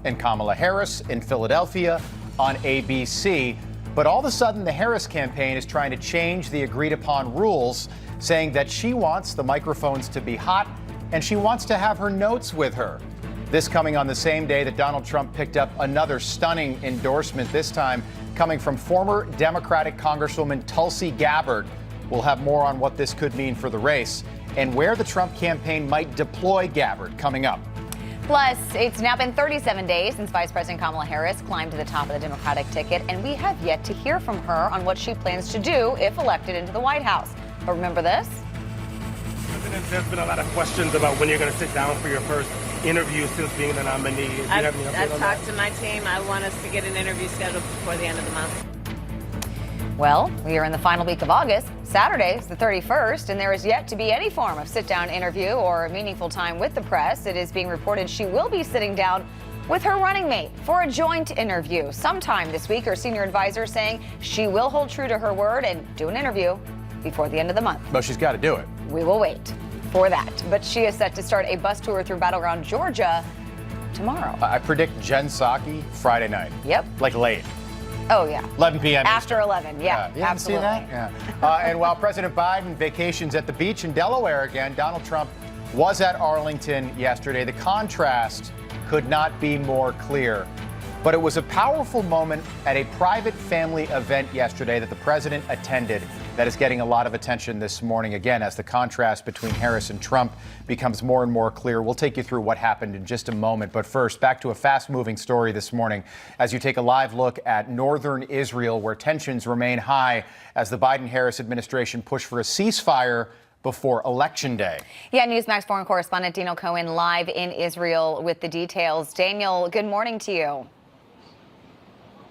and Kamala Harris in Philadelphia on ABC. But all of a sudden, the Harris campaign is trying to change the agreed upon rules, saying that she wants the microphones to be hot and she wants to have her notes with her. This coming on the same day that Donald Trump picked up another stunning endorsement, this time coming from former Democratic Congresswoman Tulsi Gabbard. We'll have more on what this could mean for the race and where the Trump campaign might deploy Gabbard coming up. Plus, it's now been 37 days since Vice President Kamala Harris climbed to the top of the Democratic ticket, and we have yet to hear from her on what she plans to do if elected into the White House. But remember this? President, there's been a lot of questions about when you're going to sit down for your first interview since being the nominee. I've talked to my team. I want us to get an interview scheduled before the end of the month. Well, we are in the final week of August. Saturday is the 31st, and there is yet to be any form of sit-down interview or meaningful time with the press. It is being reported she will be sitting down with her running mate for a joint interview sometime this week. Her senior advisor saying she will hold true to her word and do an interview before the end of the month. But she's got to do it. We will wait for that. But she is set to start a bus tour through Battleground, Georgia tomorrow. I predict Jen Psaki Friday night. Yep. Like late. Oh, yeah. 11 p.m. After 11, yeah. You absolutely. See that? Yeah. And while President Biden vacations at the beach in Delaware again, Donald Trump was at Arlington yesterday. The contrast could not be more clear. But it was a powerful moment at a private family event yesterday that the president attended that is getting a lot of attention this morning, again, as the contrast between Harris and Trump becomes more and more clear. We'll take you through what happened in just a moment. But first, back to a fast-moving story this morning as you take a live look at northern Israel, where tensions remain high as the Biden-Harris administration push for a ceasefire before Election Day. Yeah, Newsmax foreign correspondent Daniel Cohen live in Israel with the details. Daniel, good morning to you.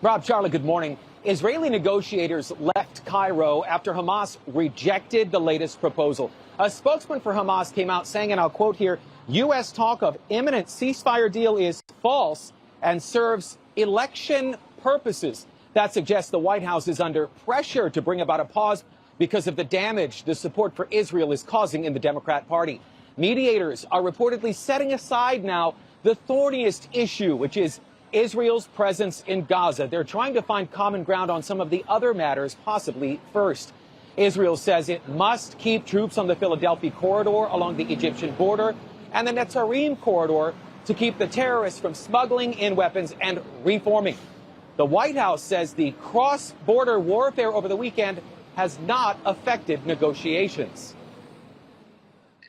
Rob, Charlotte, good morning. Israeli negotiators left Cairo after Hamas rejected the latest proposal. A spokesman for Hamas came out saying, and I'll quote here, U.S. talk of imminent ceasefire deal is false and serves election purposes. That suggests the White House is under pressure to bring about a pause because of the damage the support for Israel is causing in the Democrat Party. Mediators are reportedly setting aside now the thorniest issue, which is Israel's presence in Gaza. They're trying to find common ground on some of the other matters, possibly first. Israel says it must keep troops on the Philadelphia corridor along the Egyptian border and the Netzarim corridor to keep the terrorists from smuggling in weapons and reforming. The White House says the cross-border warfare over the weekend has not affected negotiations.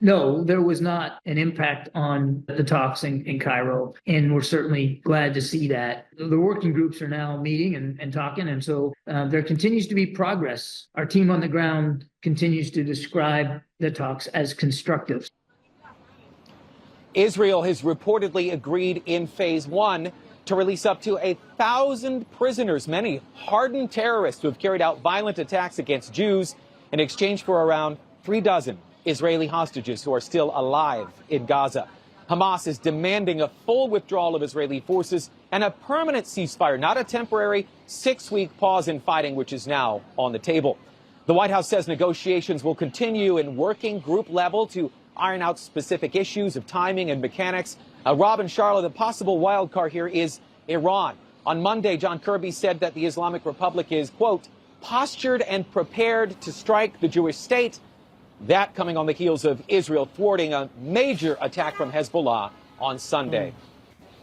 No, there was not an impact on the talks in Cairo, and we're certainly glad to see that. The working groups are now meeting and talking, and so there continues to be progress. Our team on the ground continues to describe the talks as constructive. Israel has reportedly agreed in phase one to release up to 1,000 prisoners, many hardened terrorists who have carried out violent attacks against Jews, in exchange for around 3 dozen Israeli hostages who are still alive in Gaza. Hamas is demanding a full withdrawal of Israeli forces and a permanent ceasefire, not a temporary 6-week pause in fighting, which is now on the table. The White House says negotiations will continue in working group level to iron out specific issues of timing and mechanics. Rob and Charlotte, the possible wild card here is Iran. On Monday, John Kirby said that the Islamic Republic is, quote, postured and prepared to strike the Jewish state. That coming on the heels of Israel thwarting a major attack from Hezbollah on Sunday.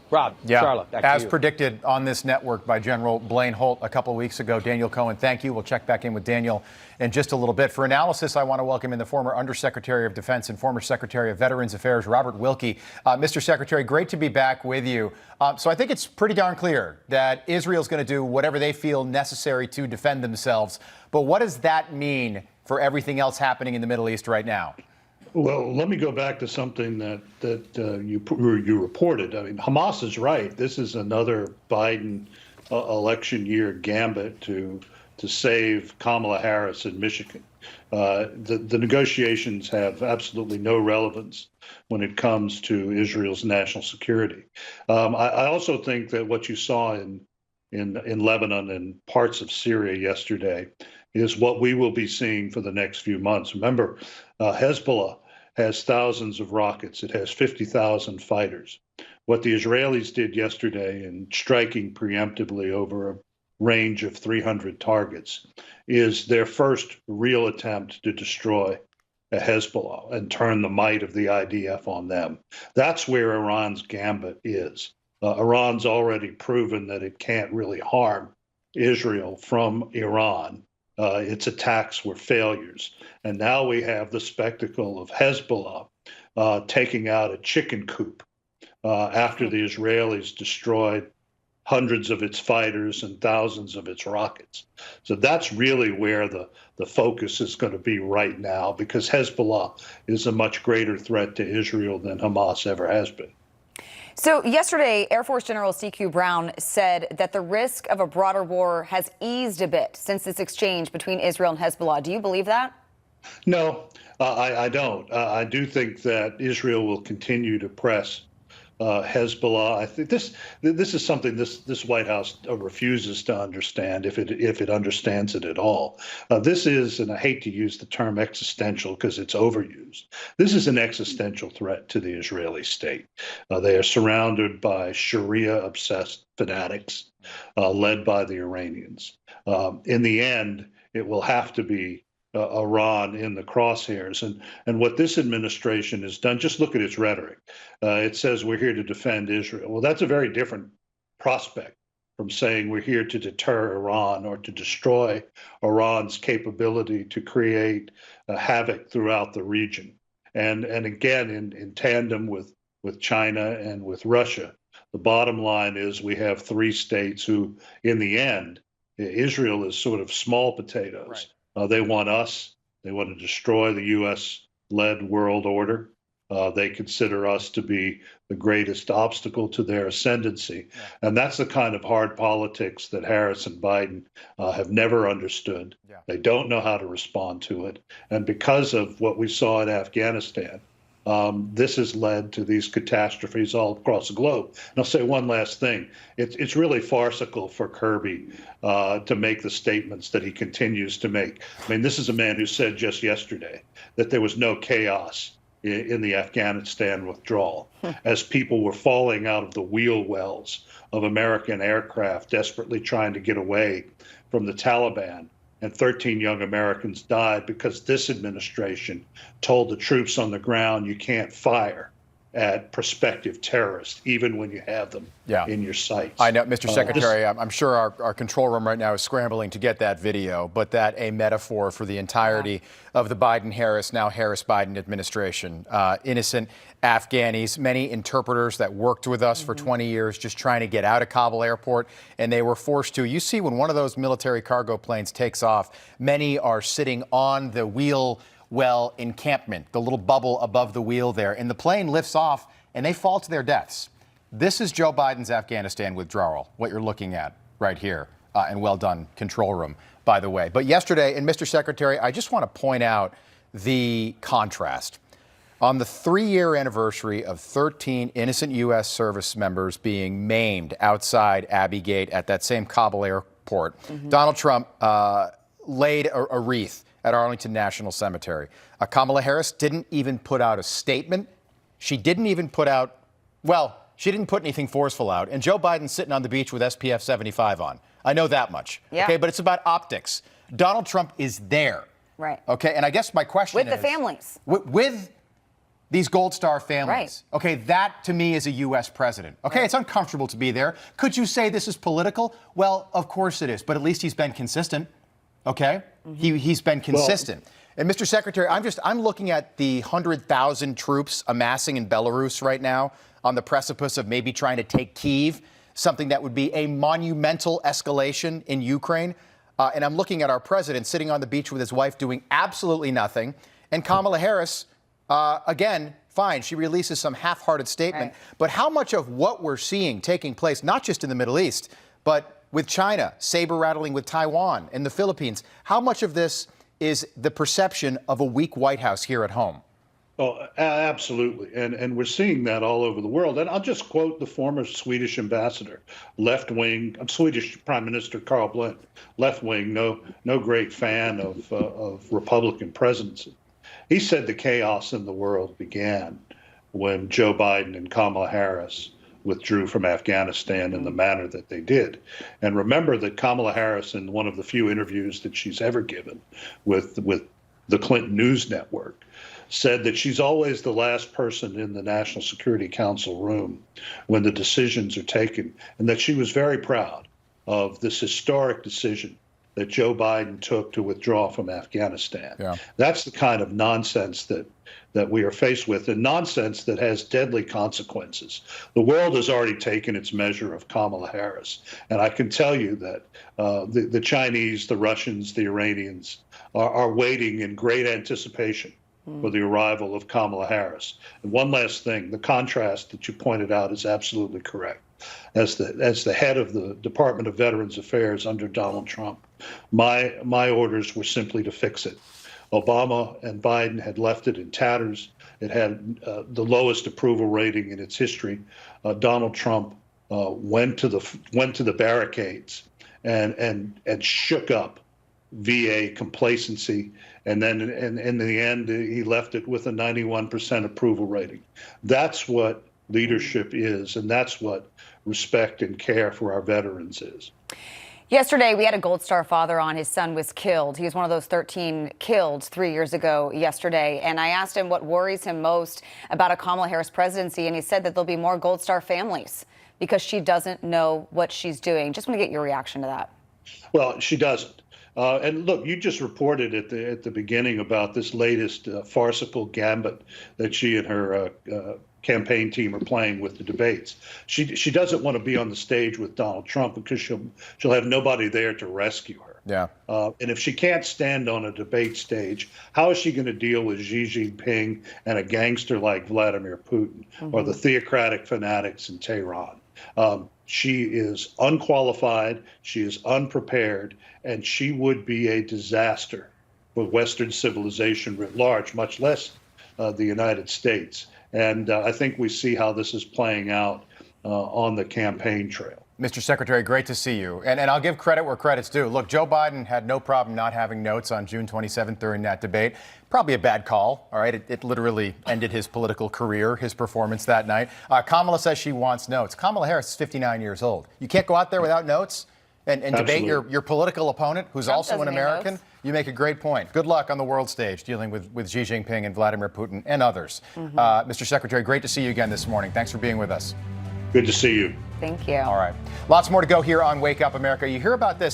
Rob, Charlotte, back to you. As predicted on this network by General Blaine Holt a couple of weeks ago. Daniel Cohen, thank you. We'll check back in with Daniel in just a little bit. For analysis, I want to welcome in the former Undersecretary of Defense and former Secretary of Veterans Affairs, Robert Wilkie. Mr. Secretary, great to be back with you. So I think it's pretty darn clear that Israel's going to do whatever they feel necessary to defend themselves. But what does that mean for everything else happening in the Middle East right now? Well, let me go back to something that you reported. I mean, Hamas is right. This is another Biden election year gambit to save Kamala Harris in Michigan. The negotiations have absolutely no relevance when it comes to Israel's national security. I also think that what you saw in Lebanon and parts of Syria yesterday is what we will be seeing for the next few months. Remember, Hezbollah has thousands of rockets. It has 50,000 fighters. What the Israelis did yesterday in striking preemptively over a range of 300 targets is their first real attempt to destroy a Hezbollah and turn the might of the IDF on them. That's where Iran's gambit is. Iran's already proven that it can't really harm Israel from Iran. Its attacks were failures. And now we have the spectacle of Hezbollah taking out a chicken coop after the Israelis destroyed hundreds of its fighters and thousands of its rockets. So that's really where the focus is going to be right now, because Hezbollah is a much greater threat to Israel than Hamas ever has been. So yesterday, Air Force General C.Q. Brown said that the risk of a broader war has eased a bit since this exchange between Israel and Hezbollah. Do you believe that? No, I don't. I do think that Israel will continue to press Hezbollah. I think this is something this White House refuses to understand, if it understands it at all. This is, and I hate to use the term existential because it's overused, this is an existential threat to the Israeli state. They are surrounded by Sharia-obsessed fanatics led by the Iranians. In the end, it will have to be Iran in the crosshairs. And what this administration has done, just look at its rhetoric. It says we're here to defend Israel. Well, that's a very different prospect from saying we're here to deter Iran or to destroy Iran's capability to create havoc throughout the region. And again, in tandem with China and with Russia, the bottom line is we have three states who, in the end, Israel is sort of small potatoes. Right. They want us. They want to destroy the U.S.-led world order. They consider us to be the greatest obstacle to their ascendancy. Yeah. And that's the kind of hard politics that Harris and Biden have never understood. Yeah. They don't know how to respond to it. And because of what we saw in Afghanistan, this has led to these catastrophes all across the globe. And I'll say one last thing. It's really farcical for Kirby to make the statements that he continues to make. I mean, this is a man who said just yesterday that there was no chaos in the Afghanistan withdrawal as people were falling out of the wheel wells of American aircraft desperately trying to get away from the Taliban. And 13 young Americans died because this administration told the troops on the ground you can't fire at prospective terrorists, even when you have them in your sights. I know, Mr. Secretary, I'm sure our control room right now is scrambling to get that video, but that a metaphor for the entirety of the Biden-Harris, now Harris-Biden administration. Innocent Afghanis, many interpreters that worked with us for 20 years just trying to get out of Kabul airport, and they were forced to. You see, when one of those military cargo planes takes off, many are sitting on the wheel well encampment, the little bubble above the wheel there, and the plane lifts off and they fall to their deaths. This is Joe Biden's Afghanistan withdrawal, what you're looking at right here, and well done, control room, by the way. But yesterday, and Mr. Secretary, I just want to point out the contrast. On the 3-year anniversary of 13 innocent U.S. service members being maimed outside Abbey Gate at that same Kabul airport, Donald Trump laid a wreath at Arlington National Cemetery. Kamala Harris didn't even put out a statement. She didn't even put out, she didn't put anything forceful out. And Joe Biden's sitting on the beach with SPF 75 on. I know that much. Yeah. Okay, but it's about optics. Donald Trump is there. Right. Okay, and I guess my question is... With the families. With these Gold Star families. Right. Okay, that to me is a U.S. president. Okay, It's uncomfortable to be there. Could you say this is political? Well, of course it is, but at least he's been consistent. Okay? He's been consistent. And Mr. Secretary, I'm looking at the 100,000 troops amassing in Belarus right now on the precipice of maybe trying to take Kyiv, something that would be a monumental escalation in Ukraine. And I'm looking at our president sitting on the beach with his wife doing absolutely nothing. And Kamala Harris, again, fine, she releases some half-hearted statement. Right. But how much of what we're seeing taking place, not just in the Middle East, but with China, saber-rattling with Taiwan and the Philippines, how much of this is the perception of a weak White House here at home? Oh, absolutely. And we're seeing that all over the world. And I'll just quote the former Swedish ambassador, left-wing, Swedish Prime Minister Carl Bildt, left-wing, no great fan of Republican presidency. He said the chaos in the world began when Joe Biden and Kamala Harris withdrew from Afghanistan in the manner that they did. And remember that Kamala Harris, in one of the few interviews that she's ever given with the Clinton News Network, said that she's always the last person in the National Security Council room when the decisions are taken, and that she was very proud of this historic decision that Joe Biden took to withdraw from Afghanistan. Yeah. That's the kind of nonsense that we are faced with, and nonsense that has deadly consequences. The world has already taken its measure of Kamala Harris, and I can tell you that the Chinese, the Russians, the Iranians are waiting in great anticipation for the arrival of Kamala Harris. And one last thing, the contrast that you pointed out is absolutely correct. As the head of the Department of Veterans Affairs under Donald Trump, my orders were simply to fix it. Obama and Biden had left it in tatters. It had the lowest approval rating in its history. Donald Trump went to the barricades and shook up VA complacency, and then in the end he left it with a 91% approval rating. That's what leadership is, and that's what respect and care for our veterans is. Yesterday, we had a Gold Star father on. His son was killed. He was one of those 13 killed 3 years ago yesterday. And I asked him what worries him most about a Kamala Harris presidency. And he said that there'll be more Gold Star families because she doesn't know what she's doing. Just want to get your reaction to that. Well, she doesn't. And look, you just reported at the beginning about this latest farcical gambit that she and her campaign team are playing with the debates. She doesn't want to be on the stage with Donald Trump because she'll have nobody there to rescue her. Yeah. And if she can't stand on a debate stage, how is she going to deal with Xi Jinping and a gangster like Vladimir Putin or the theocratic fanatics in Tehran? She is unqualified, she is unprepared, and she would be a disaster for Western civilization writ large, much less the United States. And I think we see how this is playing out on the campaign trail. Mr. Secretary, great to see you. And I'll give credit where credit's due. Look, Joe Biden had no problem not having notes on June 27th during that debate. Probably a bad call, all right? It literally ended his political career, his performance that night. Kamala says she wants notes. Kamala Harris is 59 years old. You can't go out there without notes and debate your political opponent, who's Trump also an doesn't need American. notes. You make a great point. Good luck on the world stage dealing with Xi Jinping and Vladimir Putin and others. Mr. Secretary, great to see you again this morning. Thanks for being with us. Good to see you. Thank you. All right. Lots more to go here on Wake Up America. You hear about this